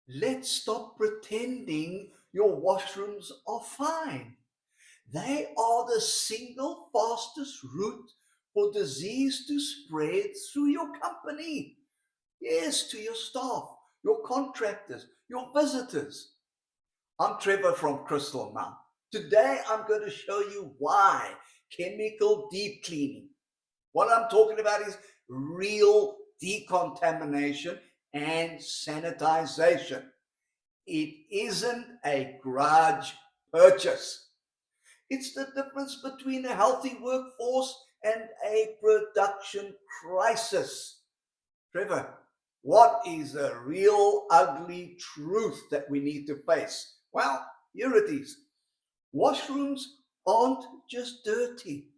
Let's stop pretending your washrooms are fine. They are the single fastest route for disease to spread through your company. Yes, to your staff, your contractors, your visitors. I'm Trevor from Crystalmount. Today I'm going to show you why chemical deep cleaning. What I'm talking about is real decontamination and sanitization. It isn't a grudge purchase. It's the difference between a healthy workforce and a production crisis. Trevor, what is the real ugly truth that we need to face? Well, here it is. Washrooms aren't just dirty.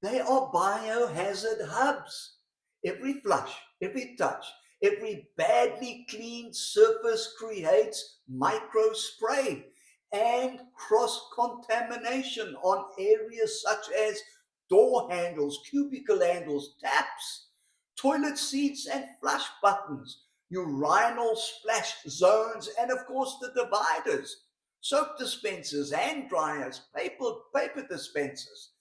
They are biohazard hubs. Every flush, every touch, every badly cleaned surface creates micro spray and cross-contamination on areas such as door handles, cubicle handles, taps, toilet seats and flush buttons, urinal splash zones, and of course the dividers, soap dispensers, hand dryers, paper dispensers,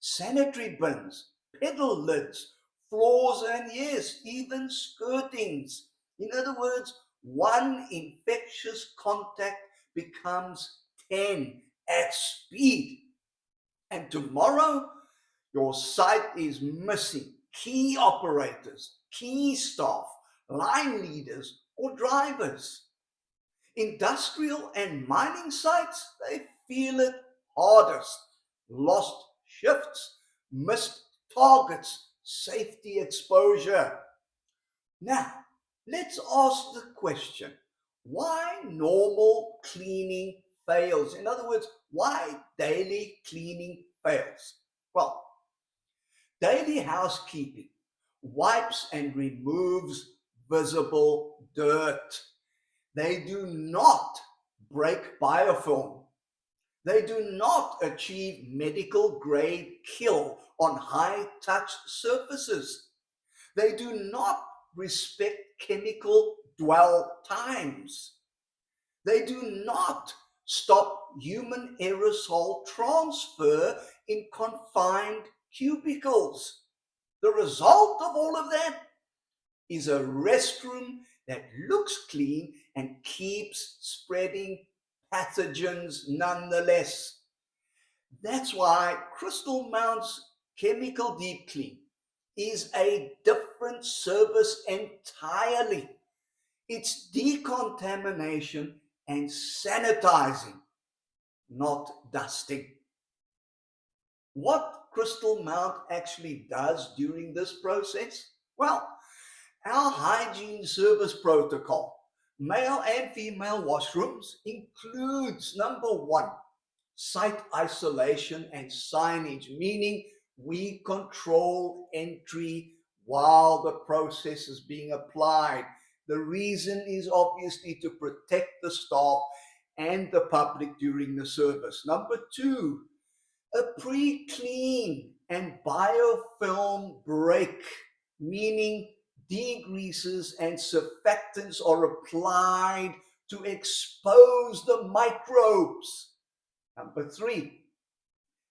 sanitary bins, pedal lids, floors, and yes, even skirtings. In other words, one infectious contact becomes 10 at speed. And tomorrow, your site is missing key operators, key staff, line leaders, or drivers. Industrial and mining sites, they feel it hardest. Lost shifts, missed targets, safety exposure. Now, let's ask the question, why normal cleaning fails? In other words, why daily cleaning fails? Well, daily housekeeping wipes and removes visible dirt. They do not break biofilm. They do not achieve medical grade kill on high touch surfaces. They do not respect chemical dwell times. They do not stop human aerosol transfer in confined cubicles. The result of all of that is a restroom that looks clean and keeps spreading pathogens nonetheless. That's why Crystalmount's chemical deep clean is a different service entirely. It's decontamination and sanitizing, not dusting. What Crystalmount actually does during this process? Well, our hygiene service protocol, male and female washrooms, includes number one, site isolation and signage, meaning we control entry while the process is being applied. The reason is obviously to protect the staff and the public during the service. Number two, a pre-clean and biofilm break, meaning degreases and surfactants are applied to expose the microbes. Number three,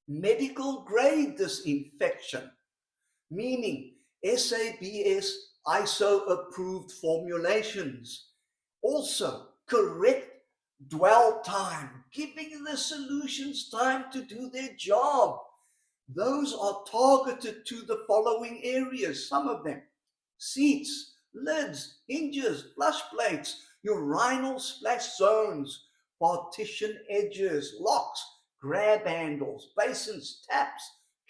medical grade disinfection, meaning SABS ISO approved formulations. Also, correct dwell time, giving the solutions time to do their job. Those are targeted to the following areas, some of them: seats, lids, hinges, flush plates, urinal splash zones, partition edges, locks, grab handles, basins, taps,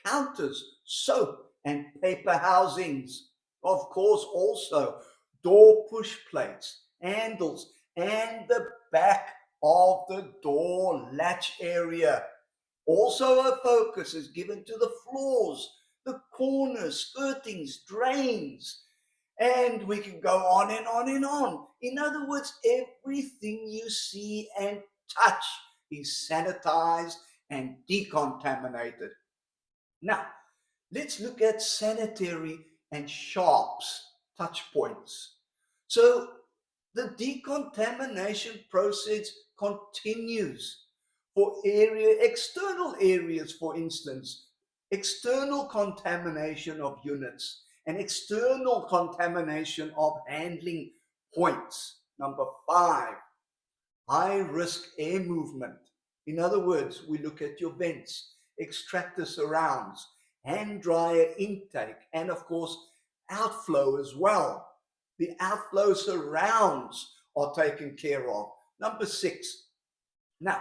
counters, soap, and paper housings. Of course, also door push plates, handles, and the back of the door latch area. Also, a focus is given to the floors, the corners, skirtings, drains, and we can go on and on and on. In other words, everything you see and touch is sanitized and decontaminated. Now, let's look at sanitary and SHARPS touch points. So The decontamination process continues for external areas, for instance, external contamination of units and external contamination of handling points. Number 5, high risk air movement. In other words, we look at your vents, extractor surrounds, hand dryer intake, and of course, outflow as well. The outflow surrounds are taken care of. Number 6. Now,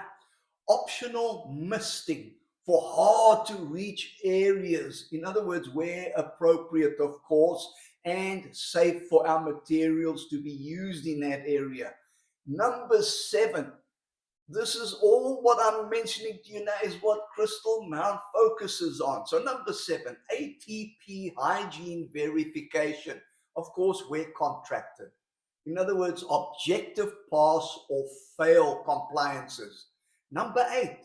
optional misting for hard to reach areas. In other words, where appropriate, of course, and safe for our materials to be used in that area. Number 7. This is all what I'm mentioning to you now is what Crystalmount focuses on. So number 7, ATP hygiene verification. Of course, where contracted. In other words, objective pass or fail compliances. Number 8,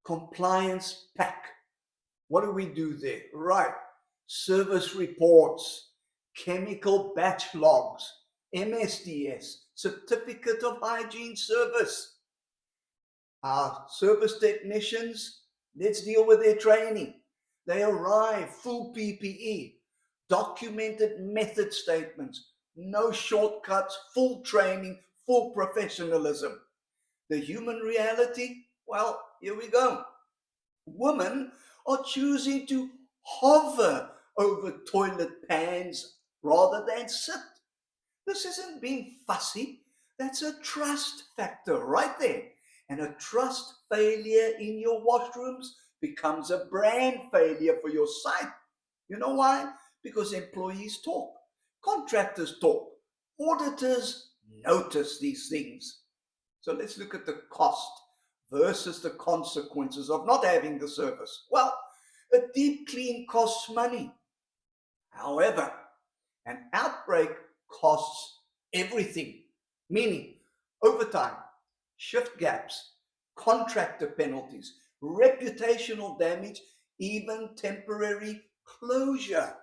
compliance pack. What do we do there? Right. Service reports, chemical batch logs, MSDS, certificate of hygiene service. Our service technicians, let's deal with their training. They arrive full PPE, documented method statements, no shortcuts, full training, full professionalism. The human reality, well, here we go. Women are choosing to hover over toilet pans rather than sit. This isn't being fussy. That's a trust factor right there. And a trust failure in your washrooms becomes a brand failure for your site. You know why? Because employees talk, contractors talk, auditors notice these things. So let's look at the cost versus the consequences of not having the service. Well, a deep clean costs money. However, an outbreak costs everything, meaning overtime, shift gaps, contractor penalties, reputational damage, even temporary closure.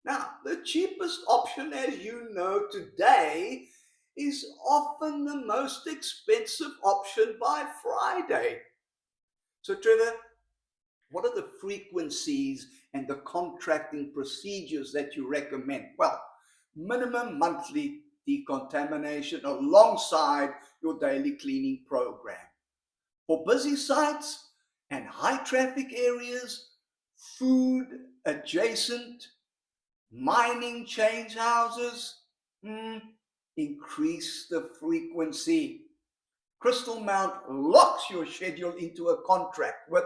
Now, the cheapest option, as you know today, is often the most expensive option by Friday. So, Trevor, what are the frequencies and the contracting procedures that you recommend? Well, minimum monthly decontamination alongside your daily cleaning program. For busy sites and high traffic areas, food adjacent, mining change houses, increase the frequency. Crystalmount locks your schedule into a contract with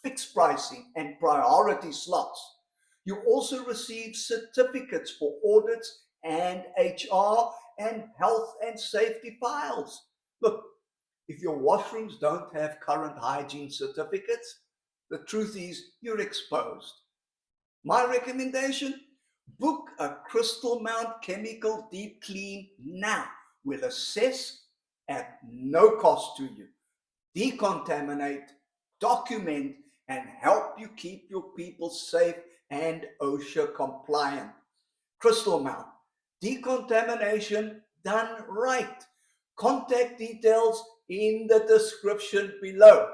fixed pricing and priority slots. You also receive certificates for audits and HR and health and safety files. Look, if your washrooms don't have current hygiene certificates, the truth is you're exposed. My recommendation, book a Crystalmount chemical deep clean now. We'll assess at no cost to you. Decontaminate, document, and help you keep your people safe and OSHA compliant. Crystalmount, decontamination done right. Contact details in the description below.